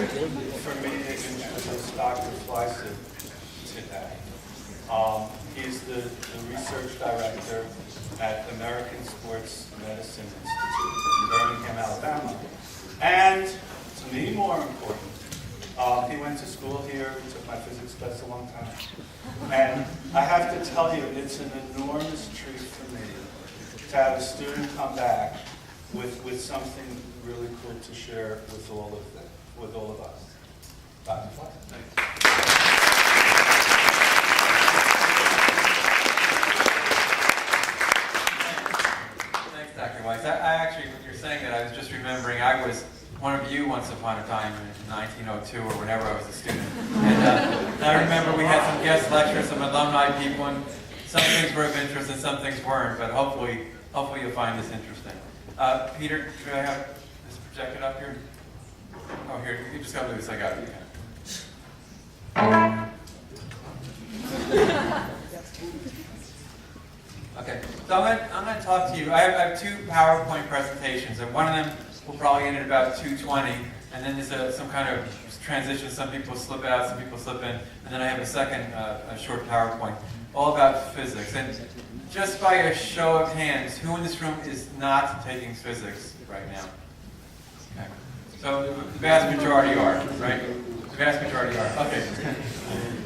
for me to introduce Dr. Fleisig today. He's the research director at the American Sports Medicine Institute in Birmingham, Alabama. And to me, more important, he went to school here. He took my physics class a long time. And I have to tell you, it's an enormous treat for me to have a student come back with something really cool to share with all of them, with all of us. Dr. Fleisig. Thank you. Thanks, Dr. Weiss. I actually, when you're saying that, I was just remembering I was one of you once upon a time in 1902 or whenever I was a student. And I remember we had some guest lectures, some alumni people, and some things were of interest and some things weren't, but hopefully you'll find this interesting. Peter, should I have this projected up here? Oh, here, you just got loose, I got it. Okay, so I'm going to talk to you. I have two PowerPoint presentations, and one of them will probably end at about 2:20, and then there's some kind of transition. Some people slip out, some people slip in, and then I have a second a short PowerPoint, all about physics. And just by a show of hands, who in this room is not taking physics right now? Okay. So the vast majority are, right? The vast majority are. Okay.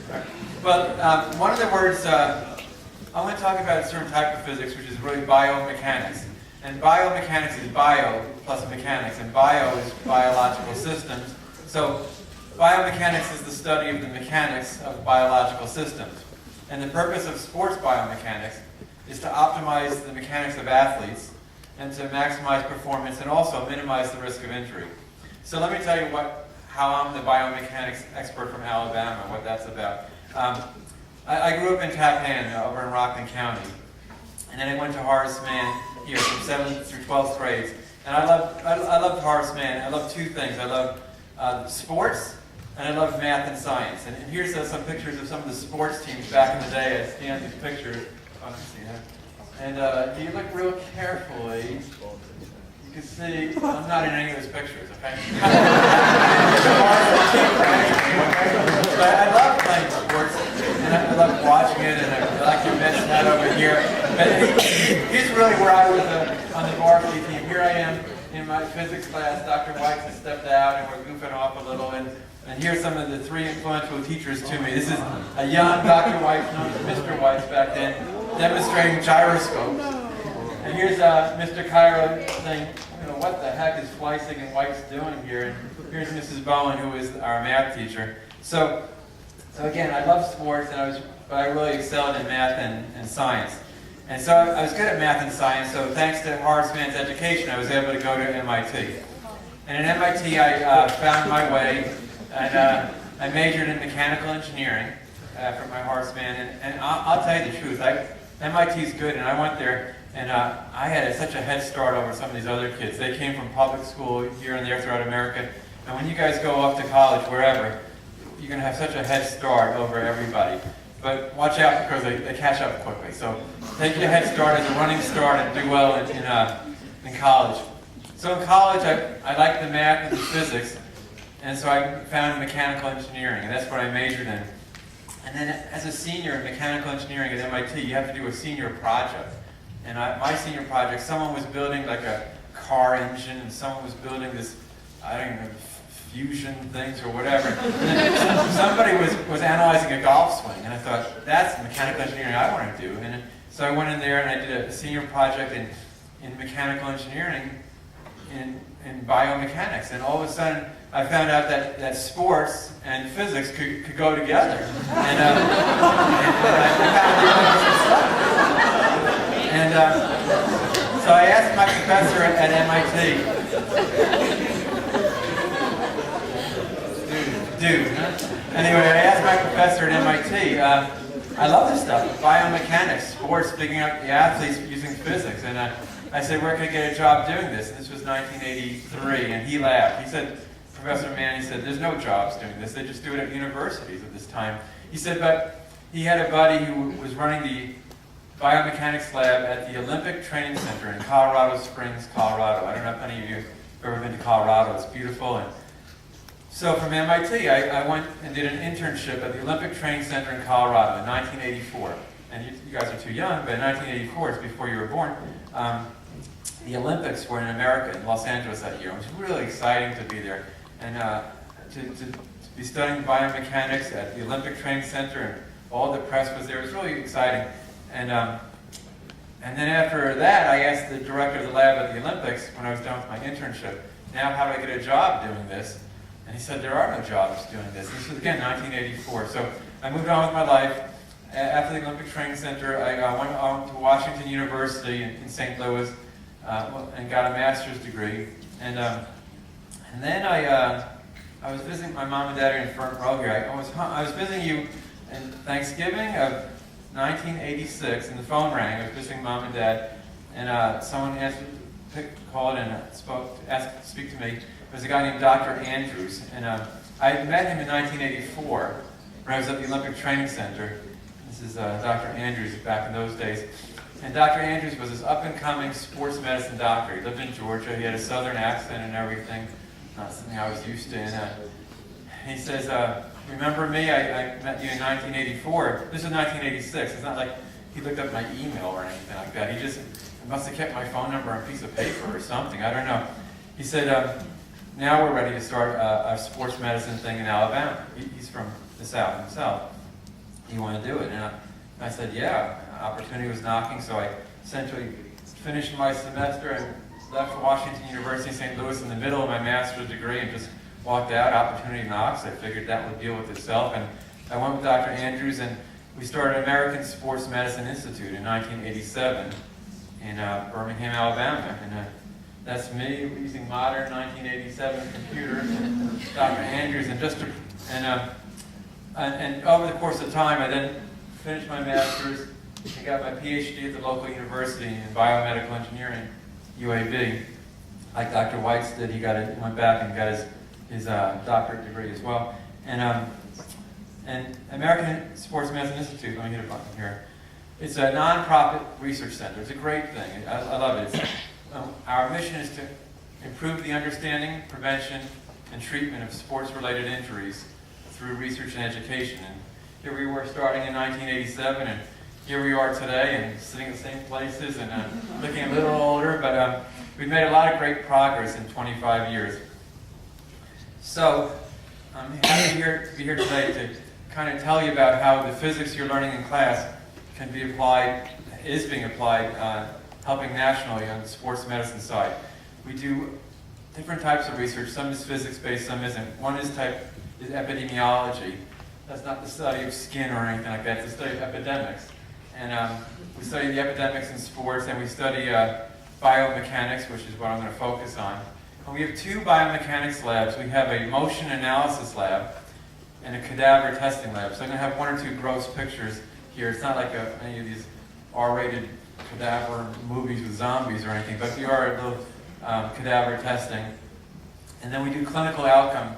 Right. Well, one of the words I want to talk about a certain type of physics, which is really biomechanics. And biomechanics is bio plus mechanics, and bio is biological systems. So biomechanics is the study of the mechanics of biological systems. And the purpose of sports biomechanics is to optimize the mechanics of athletes and to maximize performance and also minimize the risk of injury. So let me tell you how I'm the biomechanics expert from Alabama, what that's about. I grew up in Tappan over in Rockland County, and then I went to Horace Mann here from 7th through 12th grades. And I loved Horace Mann. I love two things. I love sports, and I love math and science. And here's some pictures of some of the sports teams back in the day. I scanned these pictures. Oh, you see that? And if you look real carefully, you can see I'm not in any of those pictures, okay? But I love playing sports, and I love watching it, and I like to mention that over here. But here's really where I was on the varsity team. Here I am in my physics class. Dr. Weiss has stepped out, and we're goofing off a little. And here's some of the three influential teachers to me. This is a young Dr. Weiss, known as Mr. Weiss back then, demonstrating gyroscopes. And here's Mr. Cairo saying, what the heck is Fleisig and Weiss doing here? And here's Mrs. Bowen, who is our math teacher. So again, I love sports, but I really excelled in math and science. And so I was good at math and science, so thanks to Horace Mann's education, I was able to go to MIT. And at MIT, I found my way, and I majored in mechanical engineering from my Horace Mann. And I'll tell you the truth, MIT is good, and I went there, and I had such a head start over some of these other kids. They came from public school here and there throughout America, and when you guys go off to college, wherever, you're going to have such a head start over everybody. But watch out because they catch up quickly. So take your head start as a running start and do well in college. So in college, I liked the math and the physics, and so I found mechanical engineering, and that's what I majored in. And then as a senior in mechanical engineering at MIT, you have to do a senior project. And my senior project, someone was building like a car engine, and someone was building this, I don't know, fusion things or whatever. And then somebody was analyzing a golf swing, and I thought, that's mechanical engineering I want to do. And so I went in there and I did a senior project in mechanical engineering in biomechanics. And all of a sudden, I found out that sports and physics could go together. And so I asked my professor at MIT, Anyway, I asked my professor at MIT, I love this stuff, biomechanics, sports, figuring out the athletes using physics. And I said, where can I get a job doing this? And this was 1983, and he laughed. He said, Professor Mann, he said, there's no jobs doing this. They just do it at universities at this time. He said, but he had a buddy who was running the biomechanics lab at the Olympic Training Center in Colorado Springs, Colorado. I don't know if any of you have ever been to Colorado. It's beautiful. And So from MIT, I went and did an internship at the Olympic Training Center in Colorado in 1984. And you guys are too young, but in 1984, it's before you were born, the Olympics were in America, in Los Angeles that year. It was really exciting to be there. And to be studying biomechanics at the Olympic Training Center, and all the press was there. It was really exciting. And then after that, I asked the director of the lab at the Olympics, when I was done with my internship, now how do I get a job doing this? And he said, there are no jobs doing this. This was, again, 1984. So I moved on with my life. After the Olympic Training Center, I went on to Washington University in St. Louis and got a master's degree. And then I was visiting my mom and dad in front row here. I was visiting you in Thanksgiving of 1986, and the phone rang. I was visiting mom and dad, and someone called and asked to speak to me. There was a guy named Dr. Andrews, and I had met him in 1984 when I was at the Olympic Training Center. This is Dr. Andrews back in those days. And Dr. Andrews was this up-and-coming sports medicine doctor. He lived in Georgia. He had a southern accent and everything, not something I was used to. And he says, remember me? I met you in 1984. This is 1986. It's not like he looked up my email or anything like that. He must have kept my phone number on a piece of paper or something. I don't know. He said, now we're ready to start a sports medicine thing in Alabama. He's from the South himself. You want to do it? And I said, yeah. Opportunity was knocking, so I essentially finished my semester and left Washington University in St. Louis in the middle of my master's degree and just walked out. Opportunity knocks. I figured that would deal with itself. And I went with Dr. Andrews, and we started American Sports Medicine Institute in 1987 in Birmingham, Alabama. And that's me using modern 1987 computers, and Dr. Andrews, and over the course of time, I then finished my master's and got my Ph.D. at the local university in biomedical engineering, UAB. Like Dr. Weitz did, he went back and got his doctorate degree as well. And American Sports Medicine Institute, let me hit a button here. It's a non-profit research center. It's a great thing. I love it. Our mission is to improve the understanding, prevention, and treatment of sports-related injuries through research and education. And here we were starting in 1987, and here we are today, and sitting in the same places, and looking a little older, but we've made a lot of great progress in 25 years. So I'm happy to be here today to kind of tell you about how the physics you're learning in class is being applied, helping nationally on the sports medicine side. We do different types of research. Some is physics-based, some isn't. One is epidemiology. That's not the study of skin or anything like that. It's the study of epidemics. And we study the epidemics in sports, and we study biomechanics, which is what I'm going to focus on. And we have two biomechanics labs. We have a motion analysis lab and a cadaver testing lab. So I'm going to have one or two gross pictures here. It's not like any of these R-rated cadaver movies with zombies or anything, but we are a little cadaver testing. And then we do clinical outcome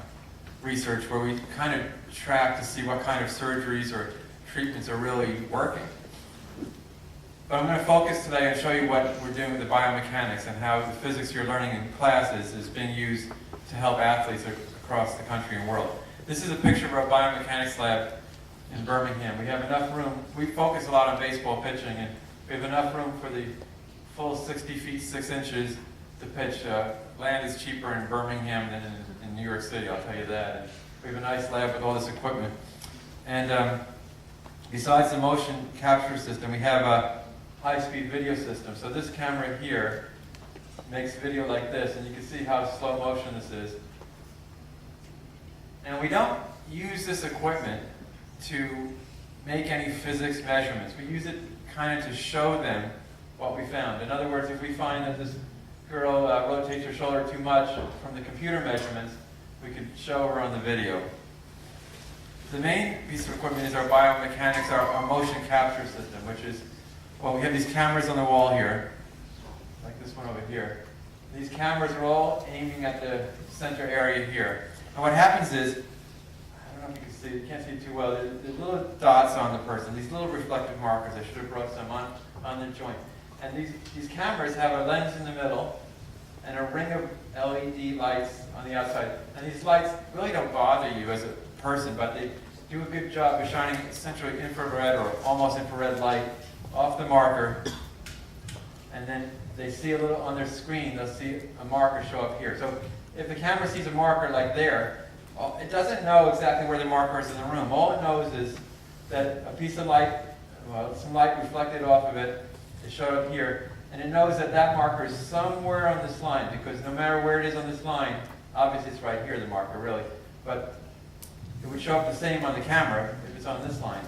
research where we kind of track to see what kind of surgeries or treatments are really working. But I'm going to focus today and show you what we're doing with the biomechanics and how the physics you're learning in classes is being used to help athletes across the country and world. This is a picture of our biomechanics lab in Birmingham. We have enough room. We focus a lot on baseball pitching, and we have enough room for the full 60 feet 6 inches to pitch. Land is cheaper in Birmingham than in New York City, I'll tell you that. And we have a nice lab with all this equipment. And besides the motion capture system, we have a high-speed video system. So this camera here makes video like this, and you can see how slow motion this is. And we don't use this equipment to make any physics measurements. We use it kind of to show them what we found. In other words, if we find that this girl rotates her shoulder too much from the computer measurements, we can show her on the video. The main piece of equipment is our biomechanics, our motion capture system, which is, well, we have these cameras on the wall here, like this one over here. These cameras are all aiming at the center area here. And what happens is, I don't know if you can see, you can't see it too well, there's little dots on the person, these little reflective markers. I should have brought some on the joint. And these cameras have a lens in the middle, and a ring of LED lights on the outside. And these lights really don't bother you as a person, but they do a good job of shining essentially infrared or almost infrared light off the marker. And then they see a little on their screen, they'll see a marker show up here. So if the camera sees a marker like there, it doesn't know exactly where the marker is in the room. All it knows is that a piece of light, well, some light reflected off of it, it showed up here, and it knows that that marker is somewhere on this line, because no matter where it is on this line, obviously it's right here, the marker, really, but it would show up the same on the camera if it's on this line.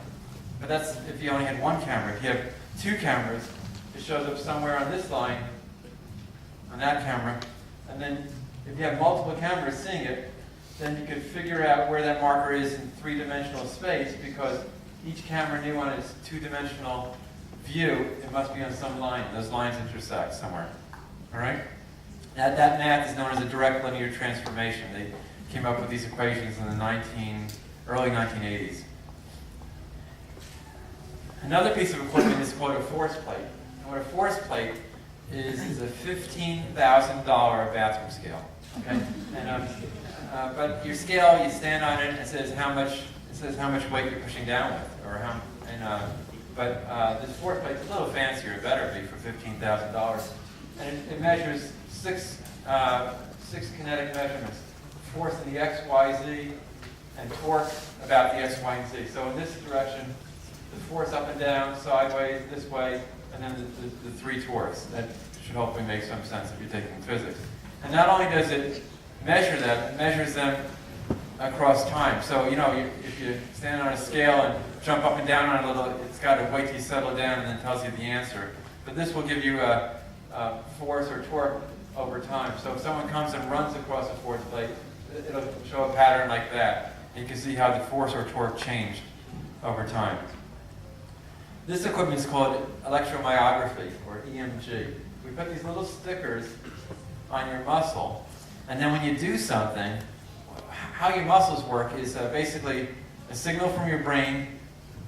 But that's if you only had one camera. If you have two cameras, it shows up somewhere on this line, on that camera, and then if you have multiple cameras seeing it, then you could figure out where that marker is in three-dimensional space, because each camera knew on its two-dimensional view, it must be on some line. Those lines intersect somewhere. All right? That math is known as a direct linear transformation. They came up with these equations in the early 1980s. Another piece of equipment is called a force plate. And what a force plate is a $15,000 bathroom scale. Okay? And, but your scale, you stand on it, and it says how much weight you're pushing down with, or how. But this force plate's a little fancier. It better be for $15,000, and it measures six kinetic measurements: force in the x, y, z, and torque about the x, y, and z. So in this direction, the force up and down, sideways, this way, and then the three torques. That should hopefully make some sense if you're taking physics. And not only does it measure them, it measures them across time. So, you know, if you stand on a scale and jump up and down on it a little, it's got to wait till you settle down and then tells you the answer. But this will give you a force or torque over time. So if someone comes and runs across a force plate, it'll show a pattern like that. And you can see how the force or torque changed over time. This equipment is called electromyography, or EMG. We put these little stickers on your muscle, and then when you do something, how your muscles work is basically a signal from your brain.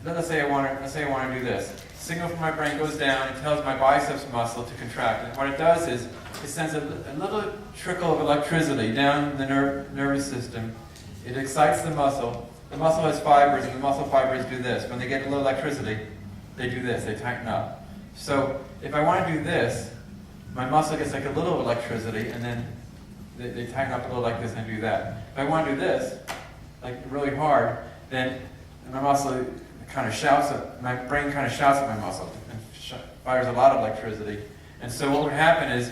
Let's say I want to do this. A signal from my brain goes down and tells my biceps muscle to contract. And what it does is it sends a little trickle of electricity down the nervous system. It excites the muscle. The muscle has fibers, and the muscle fibers do this. When they get a little electricity, they do this. They tighten up. So if I want to do this, my muscle gets like a little electricity, and then they tighten up a little like this and do that. If I want to do this, like really hard, then my muscle kind of shouts at, my brain kind of shouts at my muscle and fires a lot of electricity. And so what would happen is,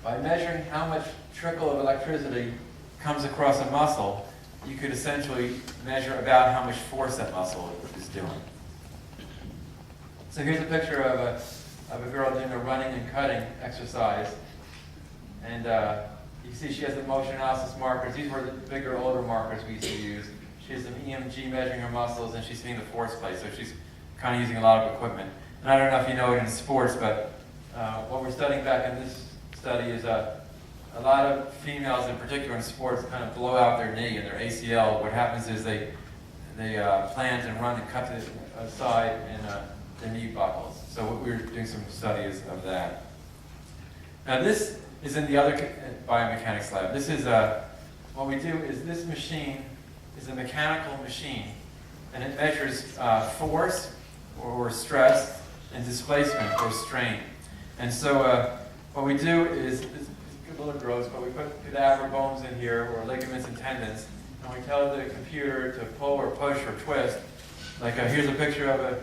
by measuring how much trickle of electricity comes across a muscle, you could essentially measure about how much force that muscle is doing. So here's a picture of a girl doing a running and cutting exercise. And you can see she has the motion analysis markers. These were the bigger, older markers we used to use. She has some EMG measuring her muscles, and she's seeing the force plate, so she's kind of using a lot of equipment. And I don't know if you know it in sports, but what we're studying back in this study is a lot of females, in particular in sports, kind of blow out their knee and their ACL. What happens is they plant and run and cut to the side, and their knee buckles. So we're doing some studies of that. Now this is in the other biomechanics lab. This is what we do is this machine is a mechanical machine, and it measures force or stress and displacement or strain. And so what we do is, it's a little gross, but we put cadaver bones in here, or ligaments and tendons, and we tell the computer to pull or push or twist. Like here's a picture of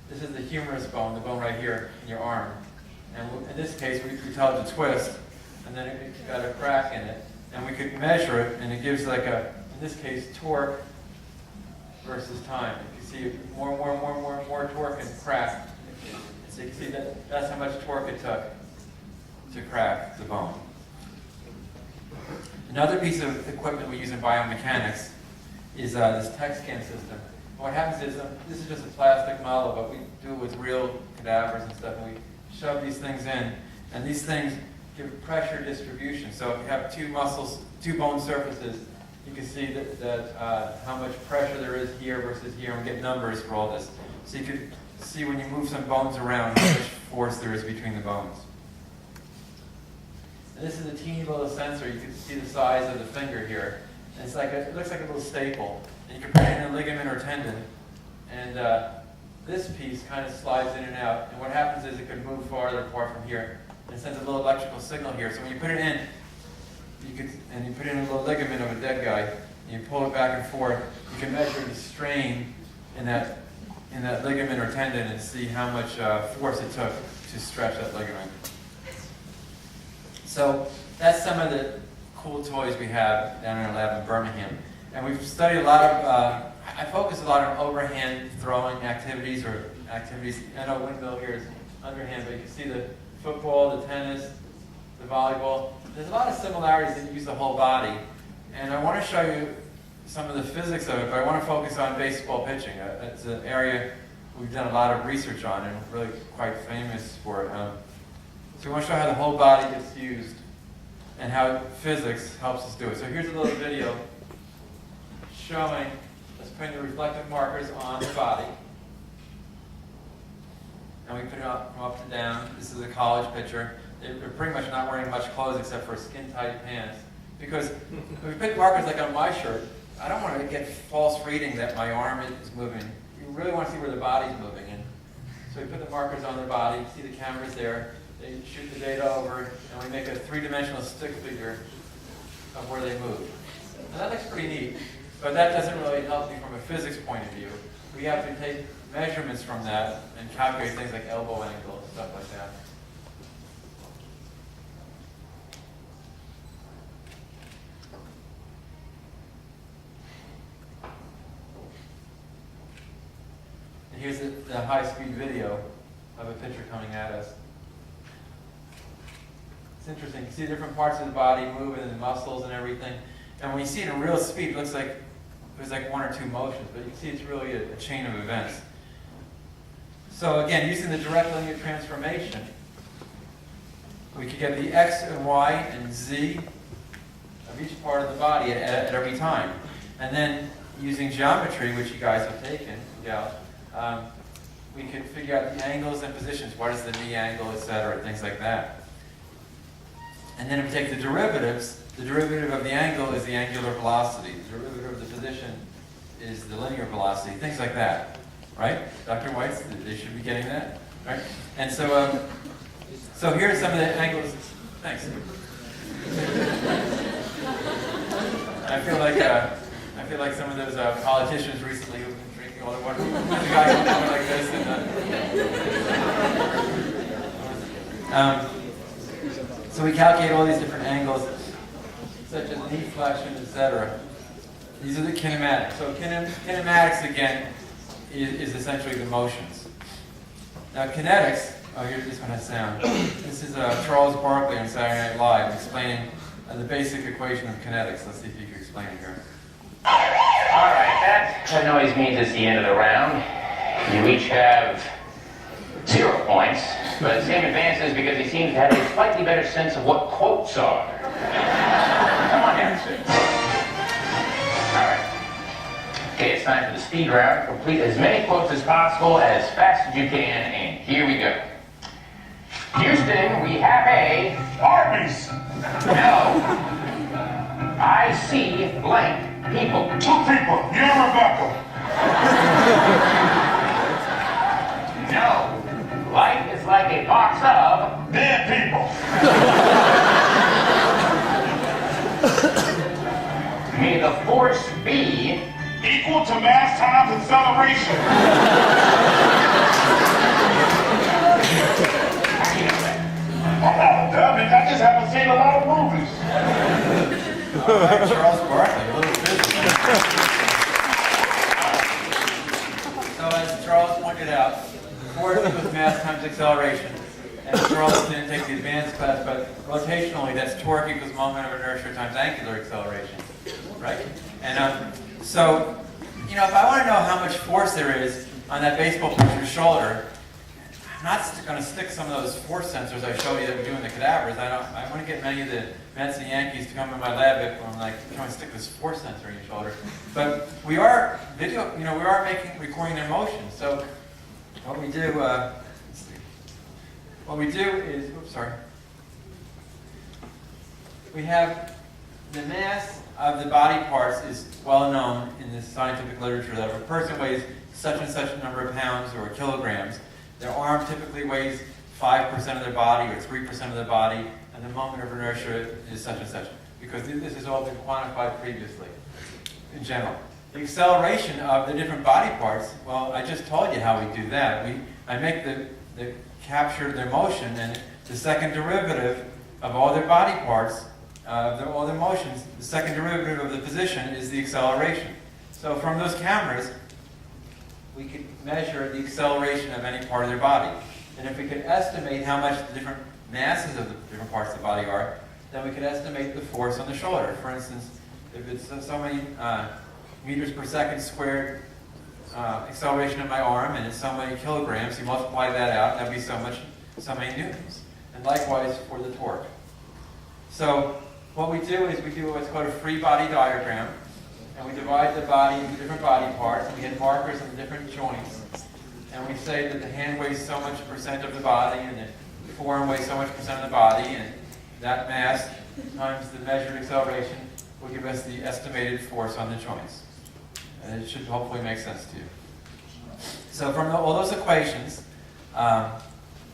this is the humerus bone, the bone right here in your arm. And in this case, we tell it to twist, and then it's got a crack in it. And we could measure it, and it gives like in this case, torque versus time. You can see more torque and crack. So you can see that's how much torque it took to crack the bone. Another piece of equipment we use in biomechanics is this tech scan system. What happens is, this is just a plastic model, but we do it with real cadavers and stuff, and we shove these things in, and these things give pressure distribution. So if you have two bone surfaces, you can see that how much pressure there is here versus here, and we get numbers for all this. So you could see when you move some bones around how much force there is between the bones. And this is a teeny little sensor. You can see the size of the finger here. And it's like it looks like a little staple. And you can put it in a ligament or tendon. And this piece kind of slides in and out. And what happens is it could move farther apart from here. And it sends a little electrical signal here. So when you put it in, you put in a little ligament of a dead guy, and you pull it back and forth, you can measure the strain in that ligament or tendon and see how much force it took to stretch that ligament. So that's some of the cool toys we have down in our lab in Birmingham. And we've studied a lot of, I focus a lot on overhand throwing activities or activities. I know windmill here is underhand, but you can see the football, the tennis, the volleyball. There's a lot of similarities that use the whole body. And I want to show you some of the physics of it, but I want to focus on baseball pitching. It's an area we've done a lot of research on and really quite famous for it. So we want to show how the whole body gets used and how physics helps us do it. So here's a little video showing us putting the reflective markers on the body. And we put it up, from up to down. This is a college pitcher. They're pretty much not wearing much clothes except for skin-tight pants. Because if we put markers like on my shirt, I don't want to get false reading that my arm is moving. You really want to see where the body's moving. And so we put the markers on their body. You see the cameras there. They shoot the data over, and we make a three-dimensional stick figure of where they move. And that looks pretty neat, but that doesn't really help me from a physics point of view. We have to take measurements from that and calculate things like elbow angle, stuff like that. And here's the high-speed video of a pitcher coming at us. It's interesting. You see different parts of the body moving and the muscles and everything. And when you see it in real speed, it looks like there's like one or two motions, but you can see it's really a chain of events. So again, using the direct linear transformation, we could get the X and Y and Z of each part of the body at every time. And then using geometry, which you guys have taken, we could figure out the angles and positions. What is the knee angle, etc., things like that. And then if we take the derivatives, the derivative of the angle is the angular velocity. The derivative of the position is the linear velocity, things like that. Right? Dr. White, they should be getting that. Right? And so, so here are some of the angles. Thanks. I feel like some of those politicians recently who've been drinking all the water. There's a guy going like this. And, so we calculate all these different angles, such as knee flexion, etc. These are the kinematics. So kinematics, again, is essentially the motions. Now kinetics, here this one has sound. This is Charles Barkley on Saturday Night Live explaining the basic equation of kinetics. Let's see if you can explain it here. All right, that noise means it's the end of the round. You each have 0 points, but Sam advances because he seems to have a slightly better sense of what quotes are. Come on here. All right. Okay, it's time for the speed round. Complete as many quotes as possible as fast as you can, and here we go. Houston, we have a Arby's. No. I see blank people. 2 people. You're Rebecca. No. Life is like a box of dead people. May the force be equal to mass times acceleration. How do you know that? I'm not a dummy. I just haven't seen a lot of movies. All right, Charles Barkley, a little physics. So as Charles pointed out, force equals mass times acceleration. And Charles didn't take the advanced class, but rotationally, that's torque equals moment of inertia times angular acceleration, right? And so, you know, if I want to know how much force there is on that baseball pitcher's shoulder, I'm not going to stick some of those force sensors I showed you that we do in the cadavers. I want to get many of the Mets and Yankees to come in my lab if I'm like trying to stick this force sensor in your shoulder. But we are recording their motion. So what we do, is, oops, sorry. We have the mass of the body parts is well known in the scientific literature that if a person weighs such and such a number of pounds or kilograms, their arm typically weighs 5% of their body or 3% of their body, and the moment of inertia is such and such, because this has all been quantified previously in general. The acceleration of the different body parts, well, I just told you how we do that. I make the capture their motion, and the second derivative of all their body parts, all their motions, the second derivative of the position is the acceleration. So from those cameras, we could measure the acceleration of any part of their body. And if we could estimate how much the different masses of the different parts of the body are, then we could estimate the force on the shoulder. For instance, if it's so many meters per second squared acceleration of my arm, and it's so many kilograms, you multiply that out, and that'd be so many newtons. And likewise for the torque. So what we do is we do what's called a free body diagram, and we divide the body into different body parts, and we get markers on the different joints, and we say that the hand weighs so much percent of the body, and the forearm weighs so much percent of the body, and that mass times the measured acceleration will give us the estimated force on the joints. And it should hopefully make sense to you. So from all those equations,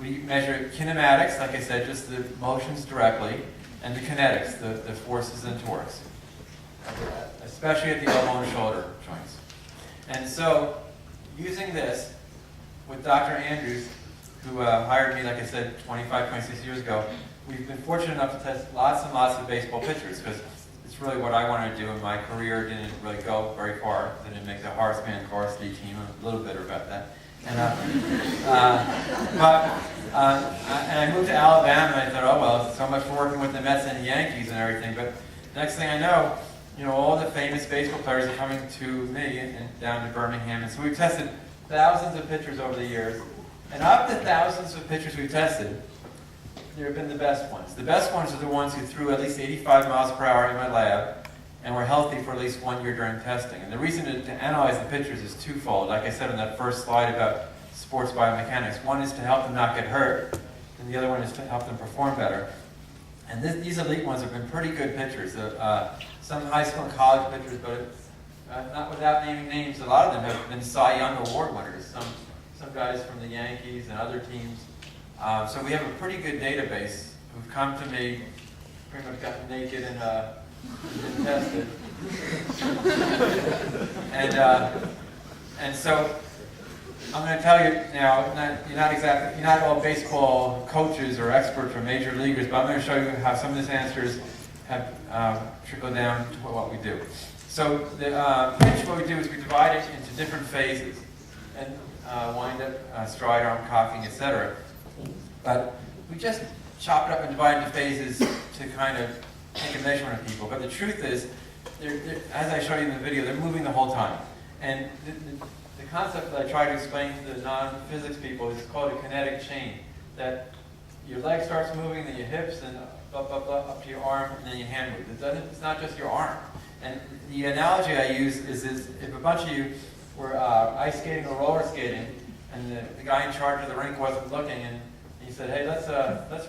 we measure kinematics, like I said, just the motions directly, and the kinetics, the forces and torques, especially at the elbow and shoulder joints. And so, using this, with Dr. Andrews, who hired me, like I said, 25, 26 years ago, we've been fortunate enough to test lots and lots of baseball pitchers, because it's really what I wanted to do, and my career didn't really go very far. I didn't make the Horace Mann varsity team. I'm a little bitter about that. And, and I moved to Alabama, and I thought, oh well, so much for working with the Mets and the Yankees and everything. But next thing I know, all the famous baseball players are coming to me and down to Birmingham. And so we've tested thousands of pitchers over the years. And of the thousands of pitchers we've tested, there have been the best ones. The best ones are the ones who threw at least 85 miles per hour in my lab and were healthy for at least 1 year during testing. And the reason to analyze the pitchers is twofold. Like I said on that first slide about sports biomechanics, one is to help them not get hurt, and the other one is to help them perform better. And these elite ones have been pretty good pitchers. Some high school and college pitchers, but not without naming names, a lot of them have been Cy Young Award winners. Some guys from the Yankees and other teams. So we have a pretty good database who've come to me, pretty much gotten naked and been tested. And so I'm going to tell you now, you're not all baseball coaches or experts or major leaguers, but I'm going to show you how some of these answers have trickled down to what we do. So the pitch, what we do is we divide it into different phases, and wind up, stride, arm, cocking, etc. But we just chop it up and divide into phases to kind of take a measurement of people. But the truth is, as I showed you in the video, they're moving the whole time. And the concept that I try to explain to the non-physics people is called a kinetic chain. That your leg starts moving, then your hips, then up to your arm, and then your hand moves. It's not just your arm. And the analogy I use is if a bunch of you were ice skating or roller skating, and the guy in charge of the rink wasn't looking, and he said, "Hey, let's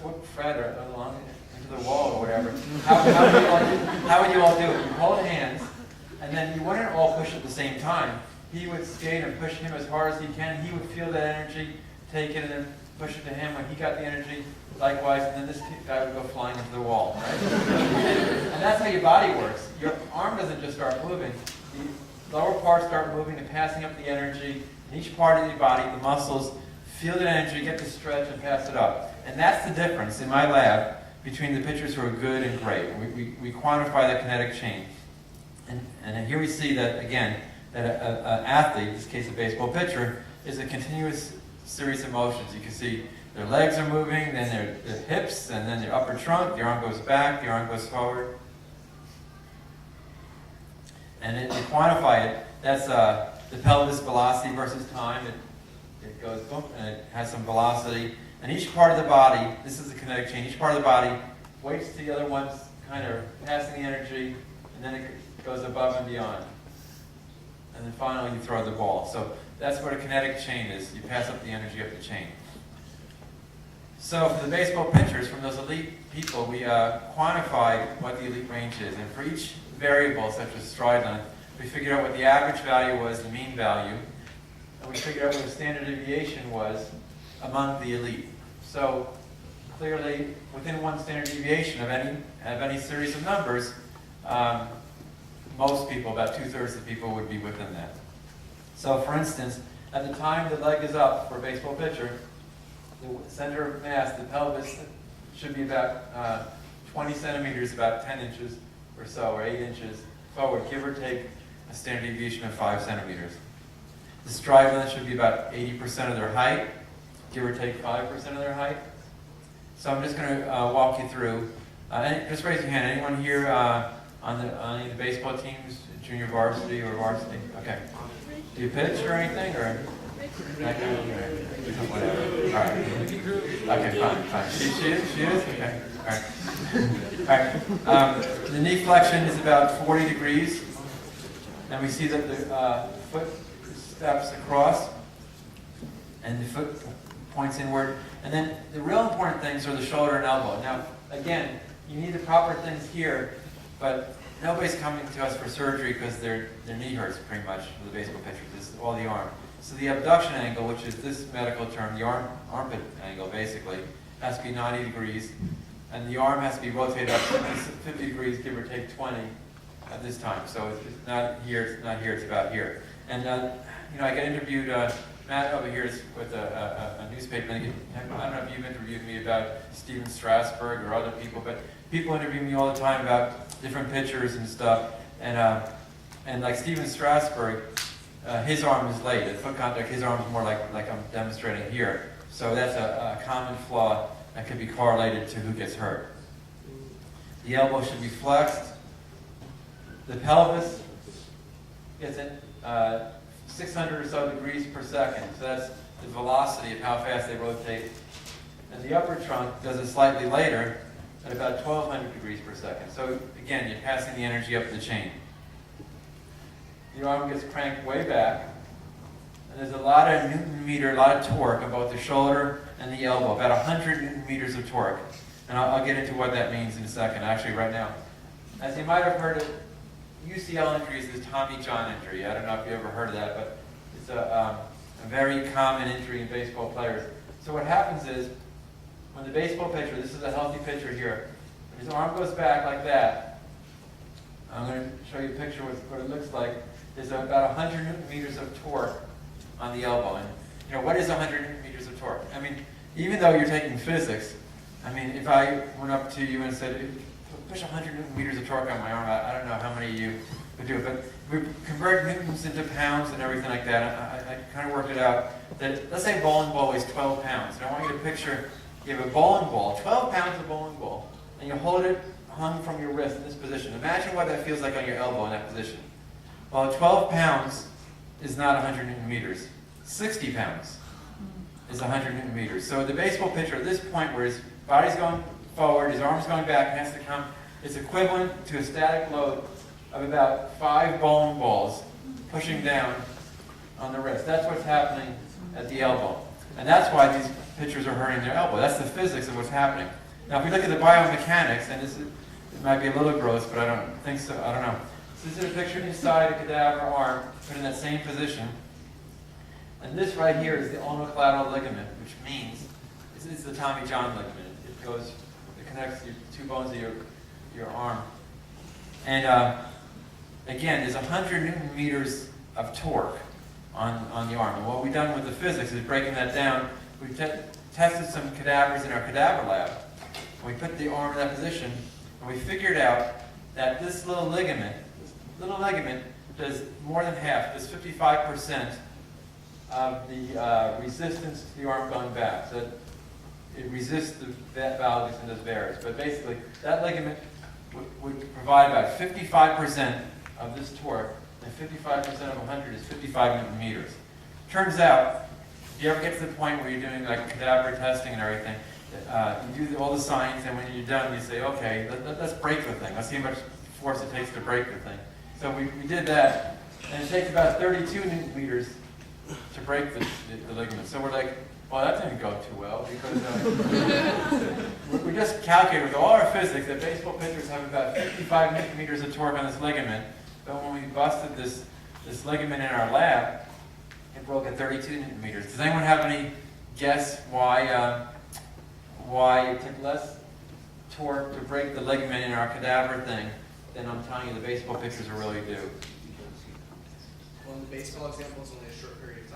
whip Fred along into the wall or whatever." How would you all do it? You hold hands, and then you wouldn't all push at the same time. He would skate and push him as hard as he can. He would feel that energy, take it, and then push it to him. When he got the energy, likewise, and then this guy would go flying into the wall. Right? And that's how your body works. Your arm doesn't just start moving. The lower parts start moving and passing up the energy. In each part of your body, the muscles feel the energy, get the stretch, and pass it up. And that's the difference in my lab between the pitchers who are good and great. We quantify the kinetic chain. And here we see that, again, that an athlete, in this case a baseball pitcher, is a continuous series of motions. You can see their legs are moving, then their hips, and then their upper trunk. The arm goes back, the arm goes forward. And to quantify it, that's the pelvis velocity versus time. It goes boom, and it has some velocity. And each part of the body, this is the kinetic chain, each part of the body waits to the other one's kind of passing the energy, and then it goes above and beyond. and then finally you throw the ball. So that's what a kinetic chain is. You pass up the energy up the chain. So for the baseball pitchers, from those elite people, we quantified what the elite range is. And for each variable, such as stride length, we figured out what the average value was, the mean value, and we figured out what the standard deviation was among the elite. So clearly, within one standard deviation of any series of numbers, most people, about 2/3 of the people, would be within that. So for instance, at the time the leg is up for a baseball pitcher, the center of mass, the pelvis, should be about 20 centimeters, about 10 inches or so, or 8 inches forward, give or take a standard deviation of 5 centimeters. The stride length should be about 80% of their height, give or take 5% of their height. So I'm just going to walk you through. Just raise your hand. Anyone here on any of the baseball teams, junior varsity or varsity? Okay. Do you pitch or anything, or? Whatever. All right. Okay, fine. She is? Okay. All right. The knee flexion is about 40 degrees. And we see that the foot steps across and the foot points inward. And then the real important things are the shoulder and elbow. Now, again, you need the proper things here, but nobody's coming to us for surgery because their knee hurts pretty much for the baseball pitcher. This is all the arm. So the abduction angle, which is this medical term, the armpit angle basically, has to be 90 degrees. And the arm has to be rotated up 50 degrees, give or take 20 at this time. So it's not here, it's about here. And I got interviewed, Matt over here is with a newspaper. I don't know if you've interviewed me about Steven Strasberg or other people, but people interview me all the time about different pitchers and stuff. And like Steven Strasberg, his arm is late. At foot contact, his arm is more like I'm demonstrating here. So that's a common flaw that could be correlated to who gets hurt. The elbow should be flexed. The pelvis gets in 600 or so degrees per second. So that's the velocity of how fast they rotate. And the upper trunk does it slightly later at about 1200 degrees per second. So again, you're passing the energy up the chain. The arm gets cranked way back. And there's a lot of Newton meter, a lot of torque on both the shoulder and the elbow, about 100 Newton meters of torque. And I'll get into what that means in a second, actually right now. As you might have heard of, UCL injury is the Tommy John injury. I don't know if you ever heard of that, but it's a very common injury in baseball players. So what happens is, when the baseball pitcher, this is a healthy pitcher here, when his arm goes back like that, I'm going to show you a picture of what it looks like. There's about 100 Newton meters of torque on the elbow. And what is 100 Newton meters of torque? I mean, even though you're taking physics, I mean, if I went up to you and said, push 100 Newton meters of torque on my arm, I don't know how many of you would do it, but we convert newtons into pounds and everything like that. I kind of worked it out that, let's say a bowling ball weighs 12 pounds. And I want you to picture, you have a bowling ball, 12 pounds of bowling ball, and you hold it hung from your wrist in this position. Imagine what that feels like on your elbow in that position. Well, 12 pounds is not 100 Newton meters. 60 pounds is 100 Newton meters. So the baseball pitcher at this point where his body's going forward, his arm's going back, and has to come, it's equivalent to a static load of about 5 bowling balls pushing down on the wrist. That's what's happening at the elbow. And that's why these pitchers are hurting their elbow. That's the physics of what's happening. Now if we look at the biomechanics, and it might be a little gross, but I don't think so, I don't know. So this is a picture inside a cadaver arm, put in that same position. And this right here is the ulnar collateral ligament, which means it's the Tommy John ligament. It connects the two bones of your arm. And again, there's 100 Newton meters of torque on the arm. And what we've done with the physics is breaking that down. We've tested some cadavers in our cadaver lab. And we put the arm in that position, and we figured out that this little ligament does more than half, does 55% of the resistance to the arm going back. So it resists the valgus and does varus. But basically, that ligament would provide about 55% of this torque, and 55% of 100 is 55 Newton meters. Turns out, if you ever get to the point where you're doing like cadaver testing and everything, you do all the science, and when you're done, you say, okay, let's break the thing. Let's see how much force it takes to break the thing. So we did that, and it takes about 32 Newton meters to break the ligament. So we're like, well, that didn't go too well, because we just calculated with all our physics that baseball pitchers have about 55 Newton meters of torque on this ligament. But when we busted this ligament in our lab, it broke at 32 Newton meters. Does anyone have any guess why it took less torque to break the ligament in our cadaver thing than I'm telling you the baseball pitchers will really do? Well, in the baseball example, it's only a short period of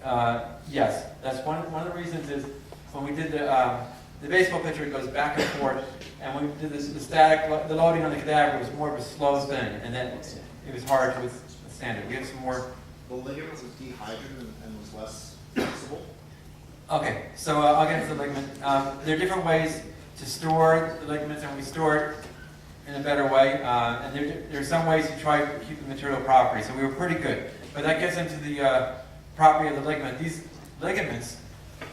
time. Yes, that's one of the reasons is when we did the baseball pitcher, it goes back and forth, and when we did the loading on the cadaver was more of a slow thing, and then it was hard to withstand it. We have some more. The ligament was dehydrated and was less flexible. Okay, so I'll get into the ligament. There are different ways to store the ligaments, and we store it in a better way. And there are some ways to try to keep the material property. So we were pretty good. But that gets into the property of the ligament. These ligaments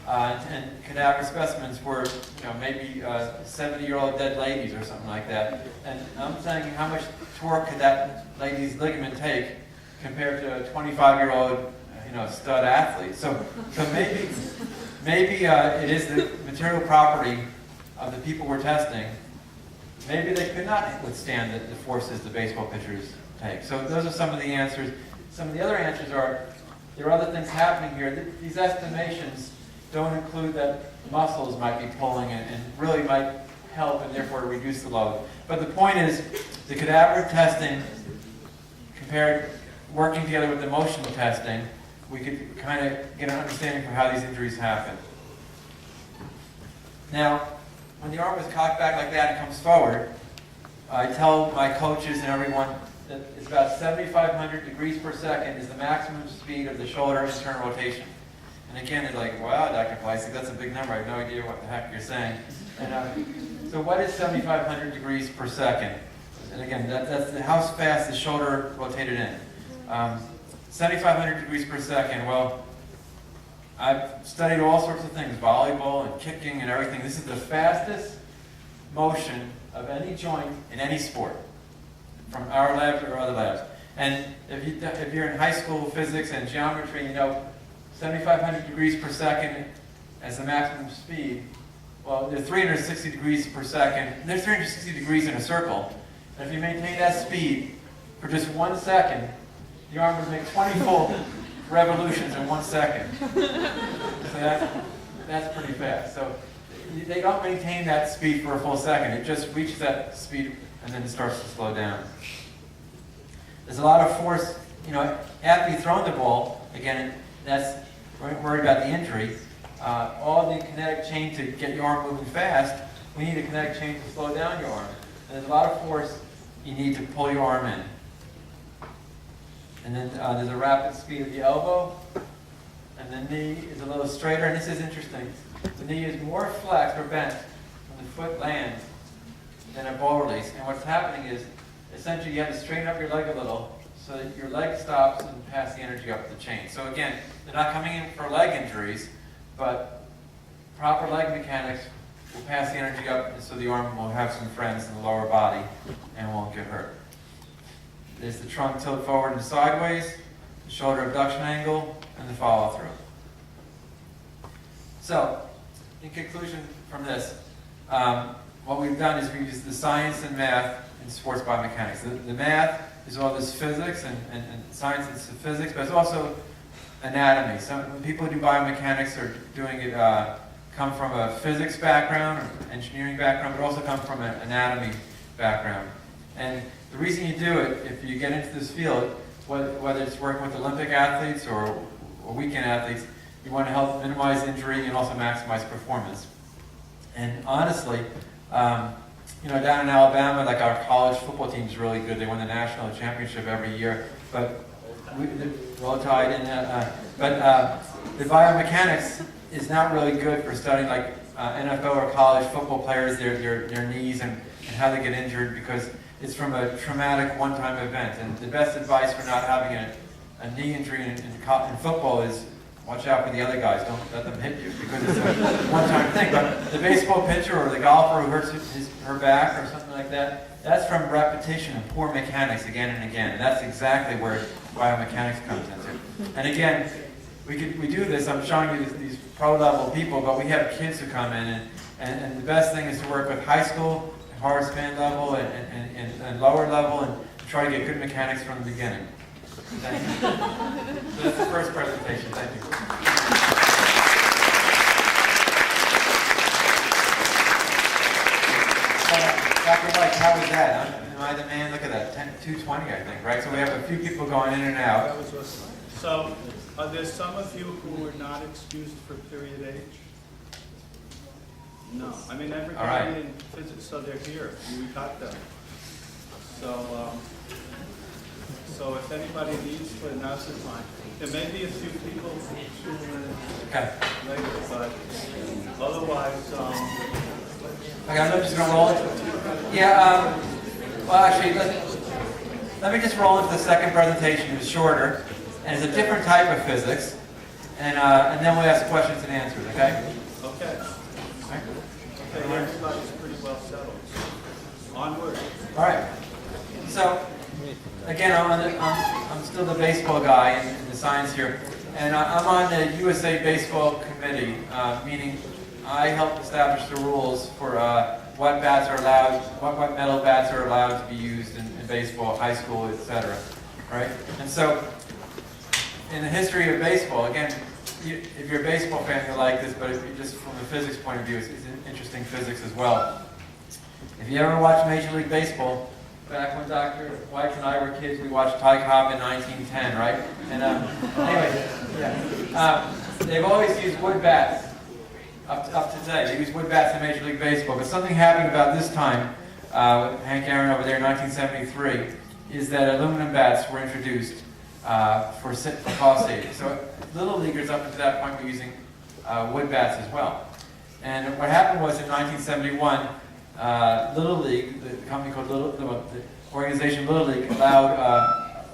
and cadaver specimens were, maybe 70-year-old dead ladies or something like that. And I'm saying, how much torque could that lady's ligament take compared to a 25-year-old, stud athlete? So maybe it is the material property of the people we're testing. Maybe they could not withstand the forces the baseball pitchers take. So those are some of the answers. Some of the other answers are, there are other things happening here. These estimations don't include that muscles might be pulling and really might help and therefore reduce the load. But the point is, the cadaver testing compared, working together with the motion testing, we could kind of get an understanding for how these injuries happen. Now, when the arm is cocked back like that and comes forward, I tell my coaches and everyone that it's about 7,500 degrees per second is the maximum speed of the shoulder internal rotation. And again, they're like, wow, Dr. Fleisig, that's a big number. I have no idea what the heck you're saying. And so what is 7,500 degrees per second? And again, that's how fast the shoulder rotated in. 7,500 degrees per second. Well, I've studied all sorts of things, volleyball and kicking and everything. This is the fastest motion of any joint in any sport, from our labs or other labs. And if you're in high school physics and geometry, 7,500 degrees per second as the maximum speed. Well, they're 360 degrees per second. There's 360 degrees in a circle. And if you maintain that speed for just 1 second, the arm would make 20 full revolutions in 1 second. So that's pretty fast. So they don't maintain that speed for a full second. It just reaches that speed and then it starts to slow down. There's a lot of force, after you throw the ball, again, that's worried about the injury. All the kinetic chain to get your arm moving fast, we need a kinetic chain to slow down your arm. And there's a lot of force you need to pull your arm in. And then there's a rapid speed of the elbow, and the knee is a little straighter, and this is interesting. The knee is more flexed or bent when the foot lands than a ball release. And what's happening is, essentially you have to straighten up your leg a little so that your leg stops and pass the energy up the chain. So again, they're not coming in for leg injuries, but proper leg mechanics will pass the energy up so the arm will have some friends in the lower body and won't get hurt. There's the trunk tilt forward and sideways, the shoulder abduction angle, and the follow-through. So, in conclusion from this, what we've done is we've used the science and math in sports biomechanics. The math is all this physics and science and physics, but it's also anatomy. So when people who do biomechanics are doing it, come from a physics background or engineering background, but also come from an anatomy background. And the reason you do it, if you get into this field, whether it's working with Olympic athletes or weekend athletes, you want to help minimize injury and also maximize performance. And honestly, down in Alabama, like our college football team is really good. They win the national championship every year. But we're all tied in. The biomechanics is not really good for studying like NFL or college football players, their knees and how they get injured, because it's from a traumatic one-time event. And the best advice for not having a knee injury in football is watch out for the other guys. Don't let them hit you because it's a one-time thing. But the baseball pitcher or the golfer who hurts her back or something like that, that's from repetition and poor mechanics again and again. And that's exactly where biomechanics comes into. And again, we do this. I'm showing you these pro-level people, but we have kids who come in, and the best thing is to work with high school, horace band level, and lower level, and try to get good mechanics from the beginning. Thank you. So that's the first presentation. Thank you. Dr. White, how was that? Am I the man? Look at that, 220, I think, right? So we have a few people going in and out. That was awesome. So, are there some of you who were not excused for period age? No. I mean, everybody in physics, so they're here. We got them. So if anybody needs to, now's the time. There may be a few people who Okay. later, but otherwise, Okay, I'm just going to roll it. Yeah, well, actually, let me just roll into the second presentation. It was shorter, and it's a different type of physics, and then we'll ask questions and answers, okay? okay. Okay, everybody's pretty well settled. Onward. All right. So, again, I'm still the baseball guy in the science here, and I'm on the USA Baseball Committee, meaning I help establish the rules for what bats are allowed, what metal bats are allowed to be used in baseball, high school, etc. Right? And so, in the history of baseball, again, if you're a baseball fan, you'll like this, but if you just from a physics point of view, it's interesting physics as well. If you ever watched Major League Baseball, back when Dr. White and I were kids, we watched Ty Cobb in 1910, right? And anyway, yeah. They've always used wood bats up to today. They use wood bats in Major League Baseball, but something happened about this time with Hank Aaron over there in 1973 is that aluminum bats were introduced for cost savings. So little leaguers up until that point were using wood bats as well. And what happened was in 1971, Little League, the company called the organization Little League, allowed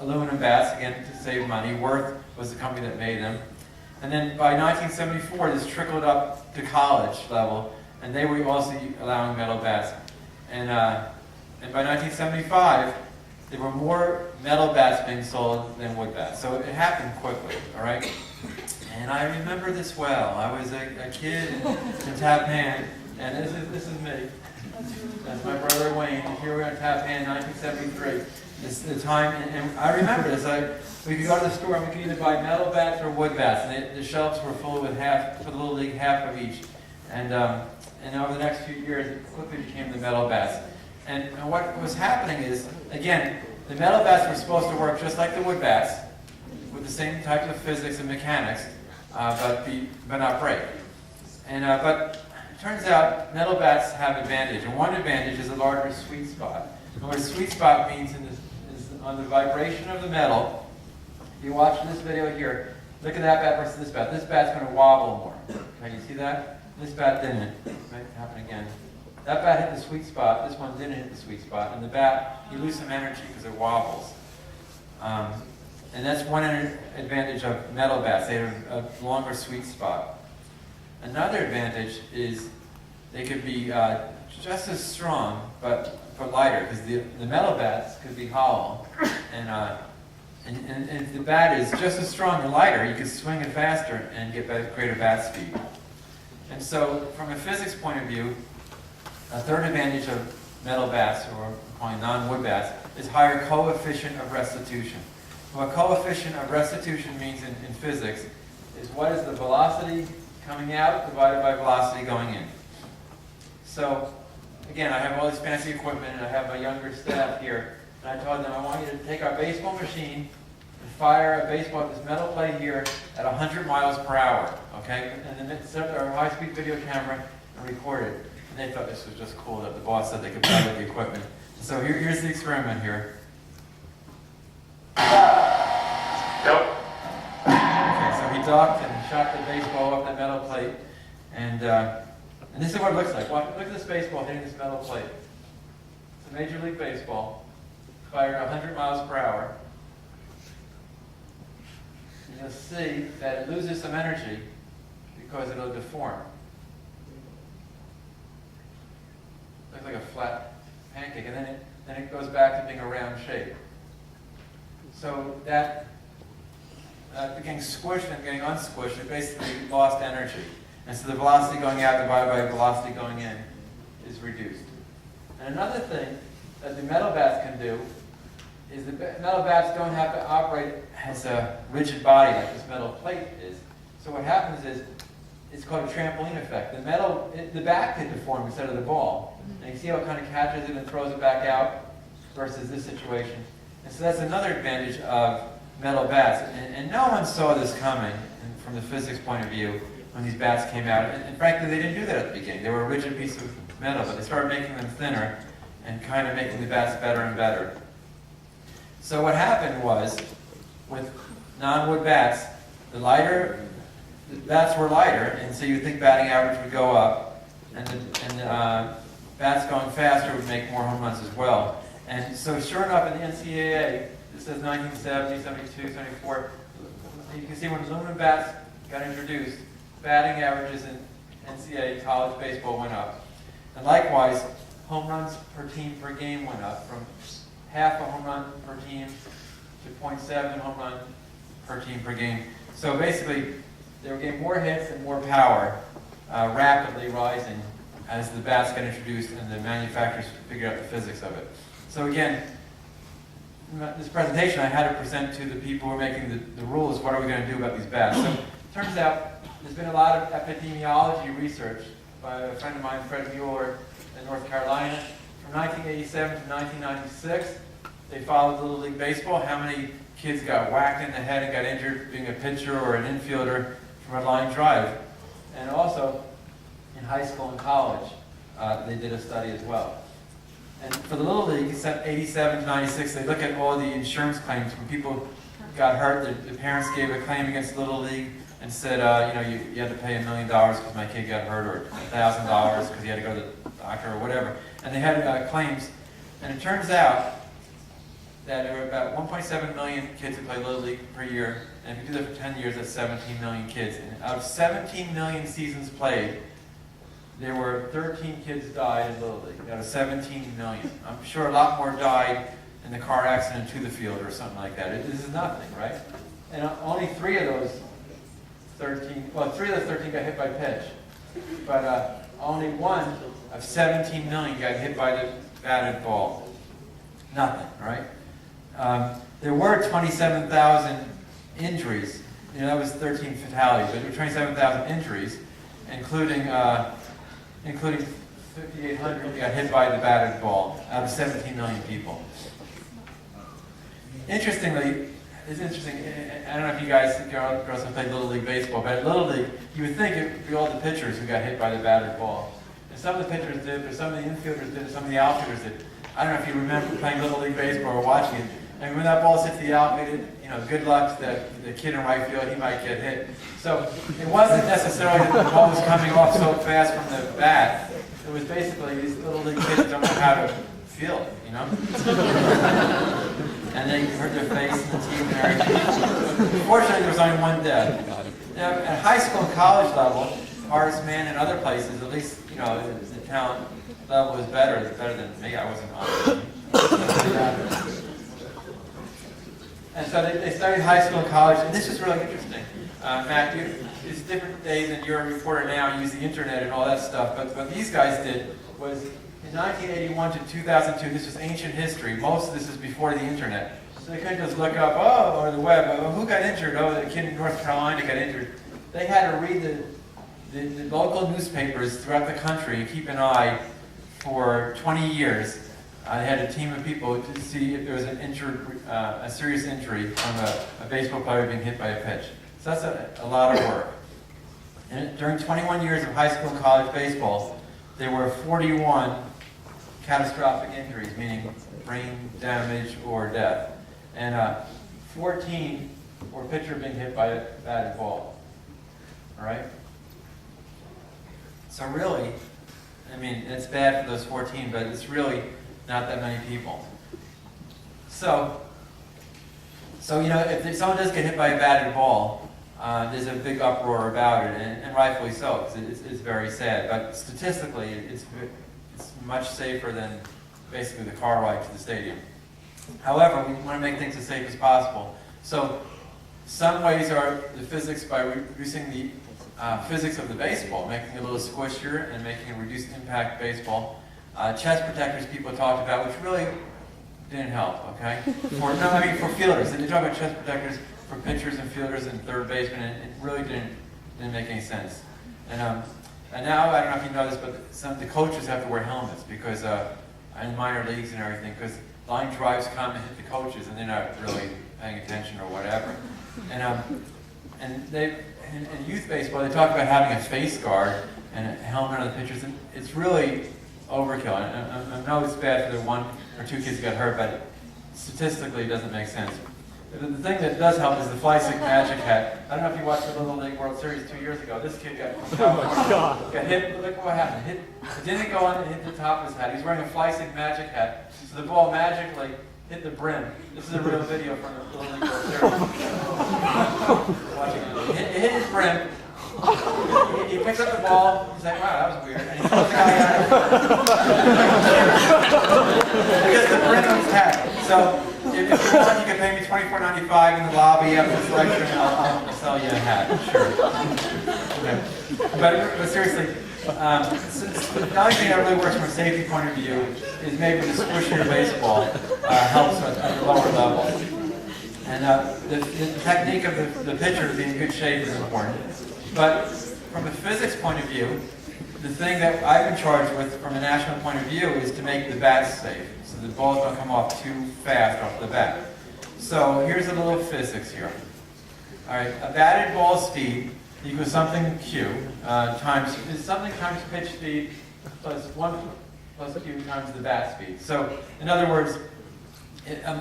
aluminum bats, again, to save money. Worth was the company that made them. And then by 1974, this trickled up to college level, and they were also allowing metal bats. And by 1975, there were more metal bats being sold than wood bats. So it happened quickly, all right? And I remember this well. I was a kid in Tappan, and this is me. That's my brother Wayne. Here we are in Tappan, 1973. This is the time, and I remember this. We could go to the store and we could either buy metal bats or wood bats, and the shelves were full with for the Little League, half of each. And over the next few years, it quickly became the metal bats. And what was happening is, again, the metal bats were supposed to work just like the wood bats, with the same types of physics and mechanics, but not break. But it turns out metal bats have advantage, and one advantage is a larger sweet spot. And what a sweet spot means is on the vibration of the metal. If you watch this video here, look at that bat versus this bat. This bat's going to wobble more. Okay, you see that? This bat didn't. It might happen again. That bat hit the sweet spot. This one didn't hit the sweet spot. And the bat, you lose some energy because it wobbles. And that's one advantage of metal bats. They have a longer sweet spot. Another advantage is they could be just as strong, but lighter, because the metal bats could be hollow. And if the bat is just as strong and lighter, you can swing it faster and get greater bat speed. And so, from a physics point of view, a third advantage of metal bats, or calling non-wood bats, is higher coefficient of restitution. What coefficient of restitution means in physics is what is the velocity coming out divided by velocity going in. So, again, I have all this fancy equipment, and I have my younger staff here, and I told them, I want you to take our baseball machine and fire a baseball at this metal plate here at 100 miles per hour, okay? And then set up our high-speed video camera and record it. And they thought this was just cool that the boss said they could play with the equipment. So here's the experiment here. Nope. Okay, so he docked and shot the baseball off that metal plate, and this is what it looks like. Look at this baseball hitting this metal plate. It's a Major League Baseball, fired 100 miles per hour. And you'll see that it loses some energy because it'll deform. Looks like a flat pancake, and then it goes back to being a round shape. So that getting squished and getting unsquished, it basically lost energy. And so the velocity going out divided by velocity going in is reduced. And another thing that the metal bats can do is the metal bats don't have to operate as a rigid body like this metal plate is. So what happens is, it's called a trampoline effect. The bat can deform instead of the ball. And you see how it kind of catches it and throws it back out versus this situation. And so that's another advantage of metal bats. And no one saw this coming from the physics point of view when these bats came out. And frankly, they didn't do that at the beginning. They were a rigid piece of metal, but they started making them thinner and kind of making the bats better and better. So what happened was, with non-wood bats, the bats were lighter, and so you think batting average would go up, and the bats going faster would make more home runs as well. And so sure enough, in the NCAA, this says 1970, 72, 74, you can see when aluminum bats got introduced, batting averages in NCAA college baseball went up. And likewise, home runs per team per game went up from half a home run per team to 0.7 home run per team per game. So basically, they were getting more hits and more power, rapidly rising as the bats got introduced and the manufacturers figured out the physics of it. So again, this presentation I had to present to the people who are making the rules, what are we going to do about these bats? So it turns out there's been a lot of epidemiology research by a friend of mine, Fred Mueller, in North Carolina. From 1987 to 1996, they followed Little League Baseball, how many kids got whacked in the head and got injured being a pitcher or an infielder from a line drive. And also, in high school and college, they did a study as well. And for the Little League, 87 to 96, they look at all the insurance claims. When people got hurt, the parents gave a claim against Little League and said, you had to pay $1 million because my kid got hurt, or $1,000 because he had to go to the doctor or whatever. And they had claims. And it turns out that there were about 1.7 million kids who play Little League per year. And if you do that for 10 years, that's 17 million kids. And out of 17 million seasons played, there were 13 kids died in Little League, out of 17 million. I'm sure a lot more died in the car accident to the field or something like that. This is nothing, right? And only 3 of those 13 got hit by pitch. But only 1 of 17 million got hit by the batted ball. Nothing, right? There were 27,000 injuries. That was 13 fatalities, but there were 27,000 injuries, including 5,800 who got hit by the batted ball out of 17 million people. Interestingly, it's interesting, I don't know if you guys, girls have played Little League Baseball, but at Little League, you would think it would be all the pitchers who got hit by the batted ball. And some of the pitchers did, but some of the infielders did, and some of the outfielders did. I don't know if you remember playing Little League Baseball or watching it. And when that ball hits the outfield, good luck to the kid in right field, he might get hit. So it wasn't necessarily that the ball was coming off so fast from the bat. It was basically these Little League kids don't know how to feel it, And they hurt their face and the teeth and everything. Fortunately, there was only 1 death. Now, at high school and college level, Horace Mann and other places, at least, the talent level was better than me. I wasn't on it. And so they studied high school and college, and this is really interesting. Matt, it's different days, and you're a reporter now, you use the internet and all that stuff, but what these guys did was, in 1981 to 2002, this was ancient history. Most of this is before the internet. So they couldn't just look up, or the web, who got injured? Oh, the kid in North Carolina got injured. They had to read the local newspapers throughout the country and keep an eye for 20 years. They had a team of people to see if there was a serious injury from a baseball player being hit by a pitch. So that's a lot of work. And during 21 years of high school and college baseball, there were 41 catastrophic injuries, meaning brain damage or death. And 14 were pitcher being hit by a batted ball. All right? So really, it's bad for those 14, but it's really not that many people. So So, if someone does get hit by a batted ball, there's a big uproar about it, and rightfully so, because it's very sad. But statistically, it's much safer than basically the car ride to the stadium. However, we want to make things as safe as possible. So some ways are the physics by reducing the physics of the baseball, making it a little squishier and making a reduced impact baseball. Chest protectors people talked about, which really didn't help, okay? For fielders. They talk about chest protectors for pitchers and fielders and third basemen, and it really didn't make any sense. And now, I don't know if you know this, but some of the coaches have to wear helmets because in minor leagues and everything, because line drives come and hit the coaches, and they're not really paying attention or whatever. And in youth baseball, they talk about having a face guard and a helmet on the pitchers, and it's really overkill. I know it's bad for the one or two kids who got hurt, but statistically it doesn't make sense. The thing that does help is the Fleisig magic hat. I don't know if you watched the Little League World Series 2 years ago. This kid got hit. Look what happened. It didn't go on and hit the top of his hat. He was wearing a Fleisig magic hat, so the ball magically hit the brim. This is a real video from the Little League World Series. Watching it. It hit his brim. He picks up the ball. He's like, "Wow, that was weird." And he throws the guy out because the brim of his hat. So if you want, you can pay me $24.95 in the lobby after this lecture, and I'll sell you a hat. Sure. Okay. But seriously, the only thing that really works from a safety point of view is maybe the squishier baseball helps at the lower level. And the technique of the pitcher to be in good shape is important. But from a physics point of view, the thing that I've been charged with from a national point of view is to make the bats safe, so the balls don't come off too fast off the bat. So here's a little physics here. All right, a batted ball speed equals something Q times pitch speed plus 1 plus Q times the bat speed. So in other words,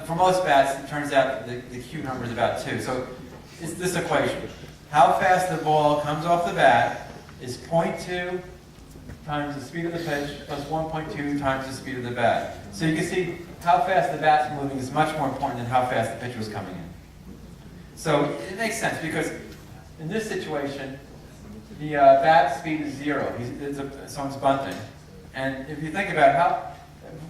for most bats, it turns out the Q number is about 2. So it's this equation. How fast the ball comes off the bat is 0.2 times the speed of the pitch plus 1.2 times the speed of the bat. So you can see how fast the bat's moving is much more important than how fast the pitch was coming in. So it makes sense because in this situation, the bat speed is 0. Someone's bunting. And if you think about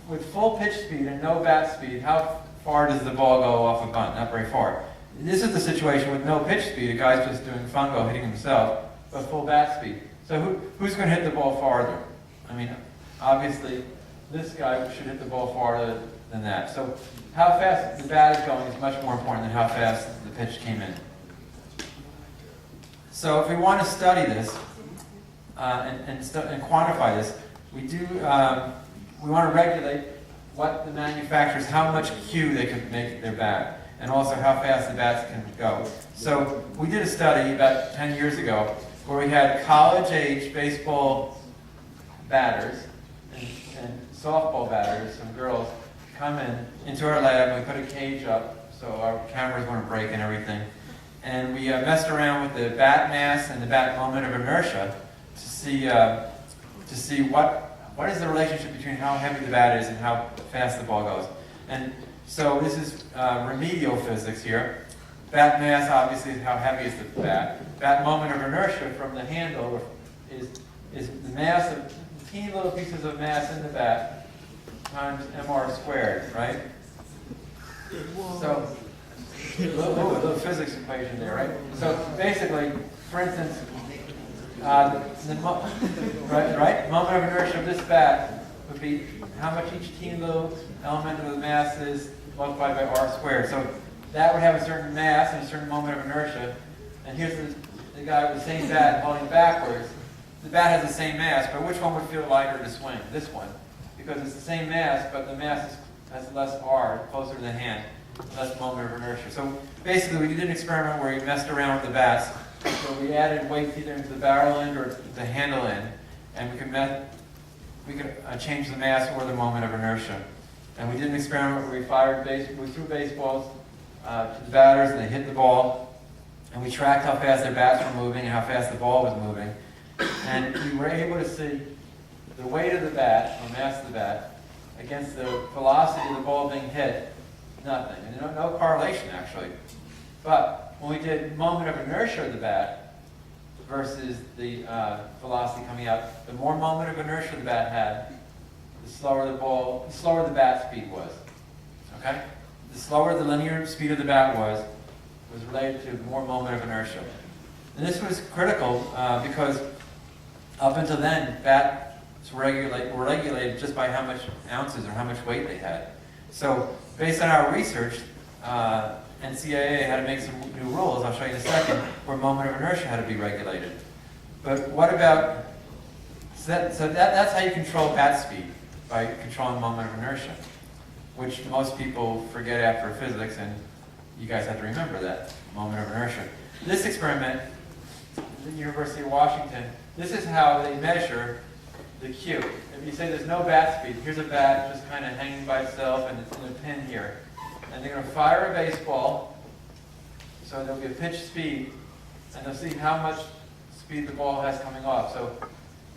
with full pitch speed and no bat speed, how far does the ball go off a bunt? Not very far. This is the situation with no pitch speed. The guy's just doing fungo, hitting himself, but full bat speed. So who's going to hit the ball farther? I mean, obviously, this guy should hit the ball farther than that. So how fast the bat is going is much more important than how fast the pitch came in. So if we want to study this and quantify this, we want to regulate what the manufacturers, how much Q they could make their bat, and also how fast the bats can go. So we did a study about 10 years ago where we had college-age baseball batters and softball batters, some girls, come into our lab, and we put a cage up so our cameras wouldn't break and everything. And we messed around with the bat mass and the bat moment of inertia to see what is the relationship between how heavy the bat is and how fast the ball goes. And so this is remedial physics here. Bat mass obviously is how heavy is the bat. Bat moment of inertia from the handle is the mass of teeny little pieces of mass in the bat times mr squared, right? So a little physics equation there, right? So basically, for instance, moment of inertia of this bat would be how much each teeny little element of the mass is multiplied by r squared. So that would have a certain mass and a certain moment of inertia. And here's the guy with the same bat holding backwards. The bat has the same mass, but which one would feel lighter to swing? This one. Because it's the same mass, but the mass has less r, closer to the hand, less moment of inertia. So basically, we did an experiment where we messed around with the bats. So we added weights either into the barrel end or the handle end, and we could change the mass or the moment of inertia. And we did an experiment where we threw baseballs to the batters, and they hit the ball, and we tracked how fast their bats were moving and how fast the ball was moving. And we were able to see the weight of the bat, or mass of the bat, against the velocity of the ball being hit Nothing, and no correlation actually. But when we did moment of inertia of the bat versus the velocity coming out, the more moment of inertia the bat had, the slower the bat speed was. Okay? The slower the linear speed of the bat was related to more moment of inertia. And this was critical because up until then, bats were regulated just by how much ounces or how much weight they had. So based on our research, NCAA had to make some new rules, I'll show you in a second, where moment of inertia had to be regulated. But what about, that's how you control bat speed, by controlling moment of inertia, which most people forget after physics, and you guys have to remember that, moment of inertia. This experiment, at the University of Washington, this is how they measure the Q. If you say there's no bat speed, here's a bat just kind of hanging by itself and it's in a pin here. And they're going to fire a baseball, so there'll be a pitch speed, and they'll see how much speed the ball has coming off. So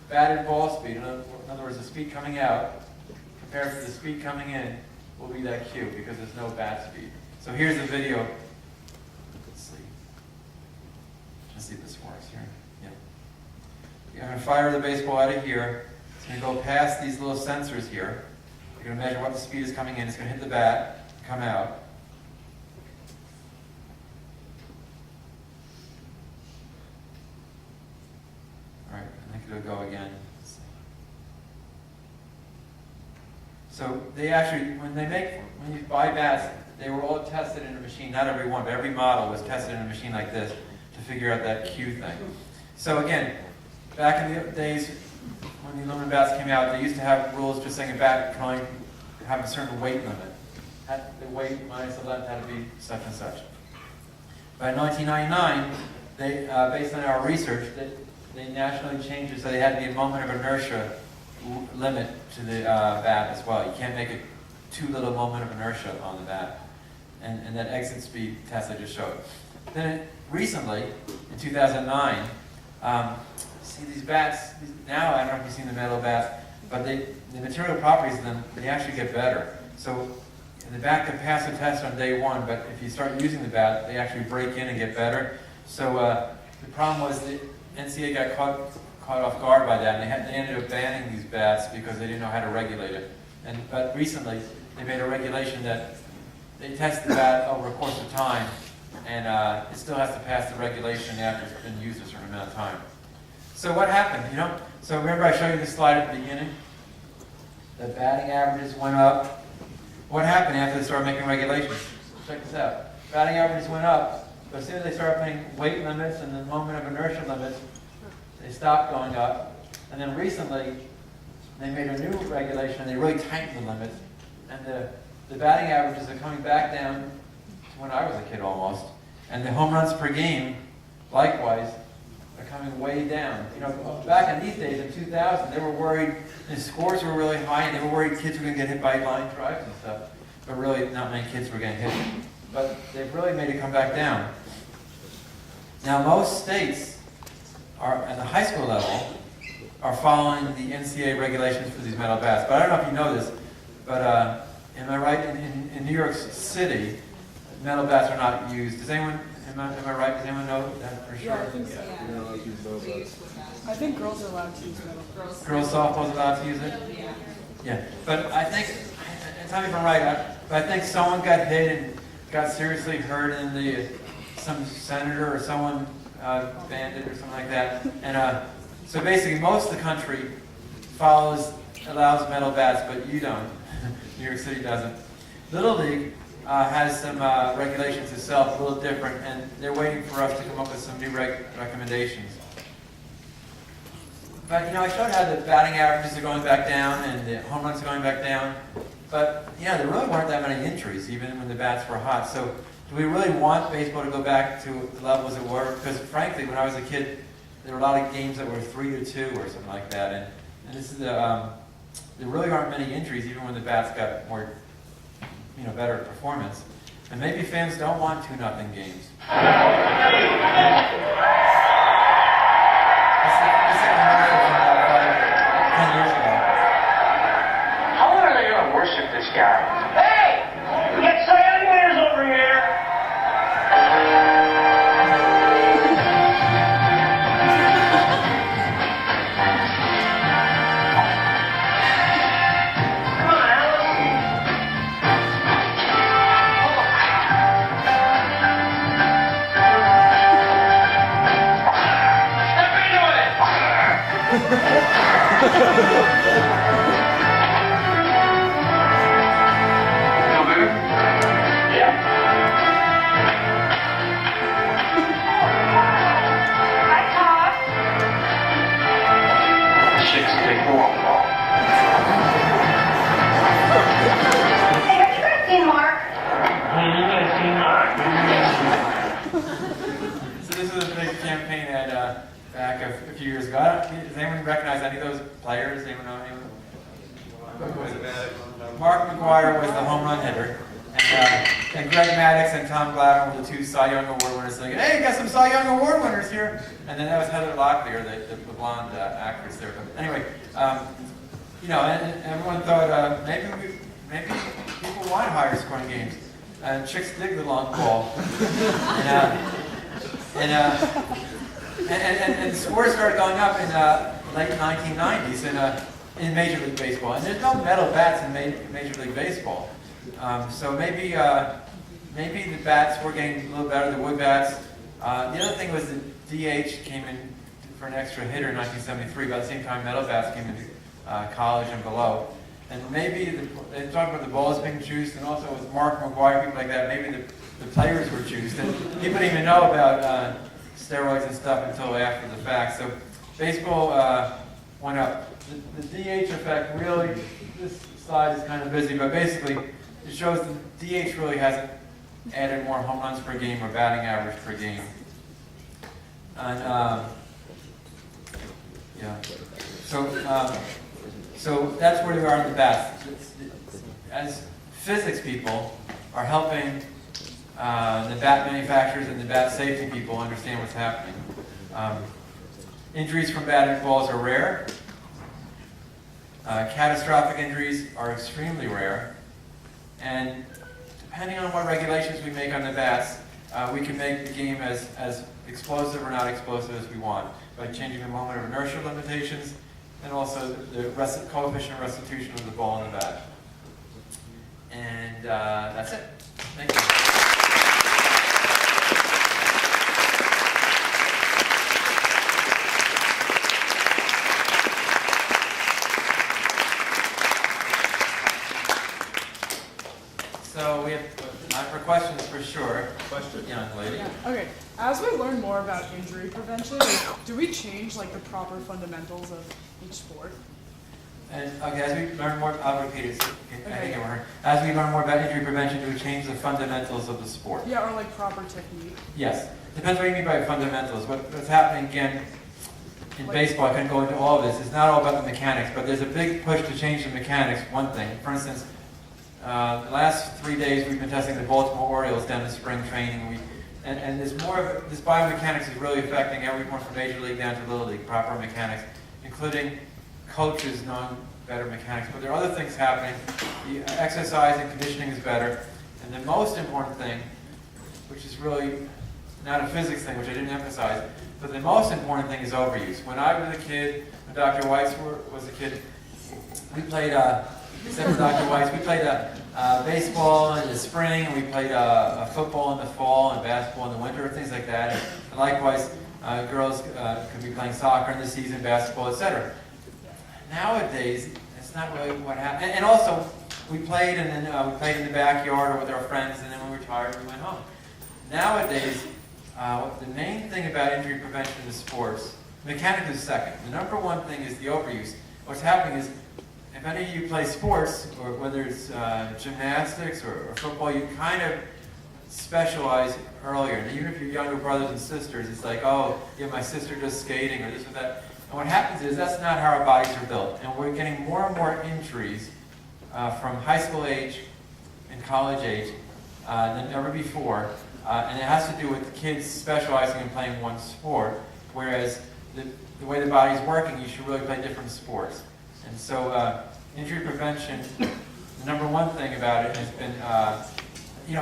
batted ball speed, in other words, the speed coming out compared to the speed coming in will be that Q because there's no bat speed. So here's the video. Let's see if this works here. Yeah. You're going to fire the baseball out of here. It's going to go past these little sensors here. You're going to measure what the speed is coming in. It's going to hit the bat, come out. All right, I think it'll go again. So they actually, when you buy bats, they were all tested in a machine. Not every one, but every model was tested in a machine like this to figure out that Q thing. So again, back in the days when the aluminum bats came out, they used to have rules just saying a bat could only have a certain weight limit. The weight minus the length had to be such and such. By 1999, they, based on our research, they nationally changed it so they had the moment of inertia limit to the bat as well. You can't make it too little moment of inertia on the bat. And that exit speed test I just showed. Then recently, in 2009, see these bats, now I don't know if you've seen the metal bats, but the material properties of them, they actually get better. So the bat can pass the test on day one, but if you start using the bat, they actually break in and get better. So the problem was the NCAA got caught off guard by that, and they ended up banning these bats because they didn't know how to regulate it. But recently, they made a regulation that they test the bat over a course of time, and it still has to pass the regulation after it's been used a certain amount of time. So what happened, So remember I showed you this slide at the beginning? The batting averages went up. What happened after they started making regulations? Check this out. Batting averages went up, but as soon as they started putting weight limits and the moment of inertia limits, they stopped going up. And then recently, they made a new regulation and they really tightened the limits. And the batting averages are coming back down to when I was a kid almost. And the home runs per game, likewise, are coming way down. Back in these days, in 2000, they were worried, the scores were really high, and they were worried kids were going to get hit by line drives and stuff. But really, not many kids were getting hit. But they've really made it come back down. Now, most states are at the high school level are following the NCAA regulations for these metal bats. But I don't know if you know this, but am I right? In New York City, metal bats are not used. Does anyone? Am I right? Does anyone know that for sure? Yeah, I think so. I think girls are allowed to use metal. Girls softball's allowed to use it? Yeah. Yeah. But I think, and tell me if I'm right, but I think someone got hit and got seriously hurt and some senator or someone banned it or something like that. And so basically most of the country allows metal bats, but you don't. New York City doesn't. Little League has some regulations itself, a little different, and they're waiting for us to come up with some new recommendations. But I showed how the batting averages are going back down and the home runs are going back down. But there really weren't that many injuries, even when the bats were hot. So do we really want baseball to go back to the levels it were? Because frankly, when I was a kid, there were a lot of games that were 3-2 or something like that. And this is there really aren't many injuries, even when the bats got more, better performance. And maybe fans don't want 2-0 games. This is a commercial from about 10 years ago. How long are they going to worship this guy? Hey! We get Cy Young Barrett was the home run hitter. And Greg Maddox and Tom Glavine were the 2 Cy Young Award winners. Like, hey, got some Cy Young Award winners here. And then that was Heather Locklear, the blonde actress there. But anyway, you know, and everyone thought maybe people want higher scoring games. And chicks dig the long ball. And scores started going up in late 1990s in Major League Baseball. And there's no metal bats in Major League Baseball. So maybe the bats were getting a little better, the wood bats. The other thing was the DH came in for an extra hitter in 1973. About the same time metal bats came into college and below. And maybe they talked about the balls being juiced, and also with Mark McGuire, people like that, maybe the players were juiced. And people didn't even know about steroids and stuff until after the fact. So baseball went up. The DH effect really, this slide is kind of busy, but basically it shows the DH really hasn't added more home runs per game or batting average per game. And yeah, so that's where we are in the bats. As physics people are helping the bat manufacturers and the bat safety people understand what's happening. Injuries from batting balls are rare. Catastrophic injuries are extremely rare. And depending on what regulations we make on the bats, we can make the game as explosive or not explosive as we want by changing the moment of inertia limitations and also the coefficient of restitution of the ball in the bat. And that's it. Thank you. So we have time for questions for sure. Question, young lady. Yeah. Okay. As we learn more about injury prevention, do we change like the proper fundamentals of each sport? And okay, as we learn more, I'll repeat it. I think it worked. As we learn more about injury prevention, do we change the fundamentals of the sport? Yeah, or like proper technique. Yes. Depends what you mean by fundamentals. What's happening again in baseball, I couldn't go into all of this. It's not all about the mechanics, but there's a big push to change the mechanics. One thing, for instance, the last 3 days we've been testing the Baltimore Orioles down in spring training. And there's more of this biomechanics is really affecting everyone from Major League down to Little League, proper mechanics, including coaches knowing better mechanics. But there are other things happening. The exercise and conditioning is better. And the most important thing, which is really not a physics thing, which I didn't emphasize, but the most important thing is overuse. When I was a kid, when Dr. Weiss was a kid, we played, except for Dr. Weiss, we played baseball in the spring, and we played football in the fall, and basketball in the winter, things like that. And likewise, girls could be playing soccer in the season, basketball, etc. Nowadays, that's not really what happened. And also, we played, and then we played in the backyard or with our friends, and then when we were tired, we went home. Nowadays, the main thing about injury prevention in sports, mechanics is second. The number one thing is the overuse. What's happening is, if any of you play sports, or whether it's gymnastics or football, you kind of specialize earlier. And even if you're younger brothers and sisters, it's like, oh, yeah, my sister does skating or this or that. And what happens is that's not how our bodies are built. And we're getting more and more injuries from high school age and college age than ever before. And it has to do with kids specializing in playing one sport, whereas the way the body's working, you should really play different sports. And so injury prevention, the number one thing about it has been,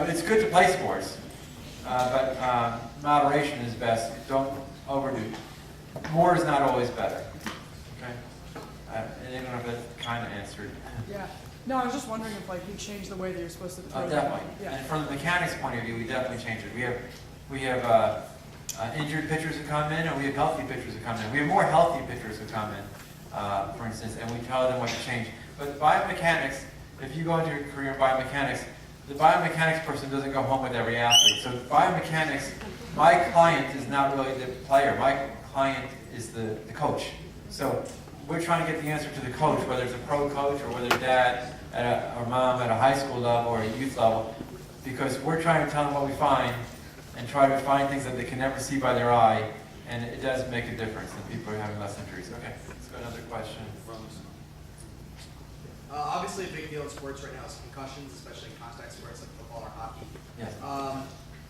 it's good to play sports, but moderation is best. Don't overdo. More is not always better. Okay? I don't know if that kind of answered. Yeah. No, I was just wondering if you change the way that you're supposed to throw. Definitely. Yeah. And from the mechanics point of view, we definitely change it. We have injured pitchers who come in, and we have healthy pitchers who come in. We have more healthy pitchers who come in, for instance, and we tell them what to change. But biomechanics, if you go into your career in biomechanics, the biomechanics person doesn't go home with every athlete. So biomechanics, my client is not really the player. My client is the coach. So we're trying to get the answer to the coach, whether it's a pro coach or whether dad or mom at a high school level or a youth level, because we're trying to tell them what we find and try to find things that they can never see by their eye, and it does make a difference, and people are having less injuries. Okay, let's go to another question. Obviously, a big deal in sports right now is concussions, especially in contact sports like football or hockey. Yes.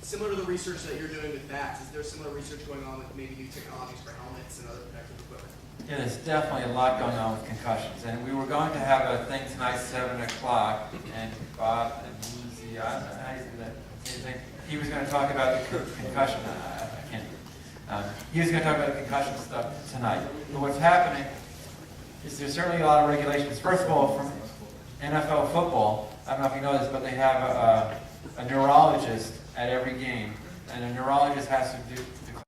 Similar to the research that you're doing with bats, is there similar research going on with maybe new technologies for helmets and other protective equipment? Yeah, there's definitely a lot going on with concussions, and we were going to have a thing tonight, 7 o'clock, and Bob and Lucy, I don't know how you do that. He was going to talk about the concussion. I can't. He was going to talk about the concussion stuff tonight. But what's happening is there's certainly a lot of regulations. First of all, from NFL football, I don't know if you know this, but they have a neurologist at every game, and a neurologist has to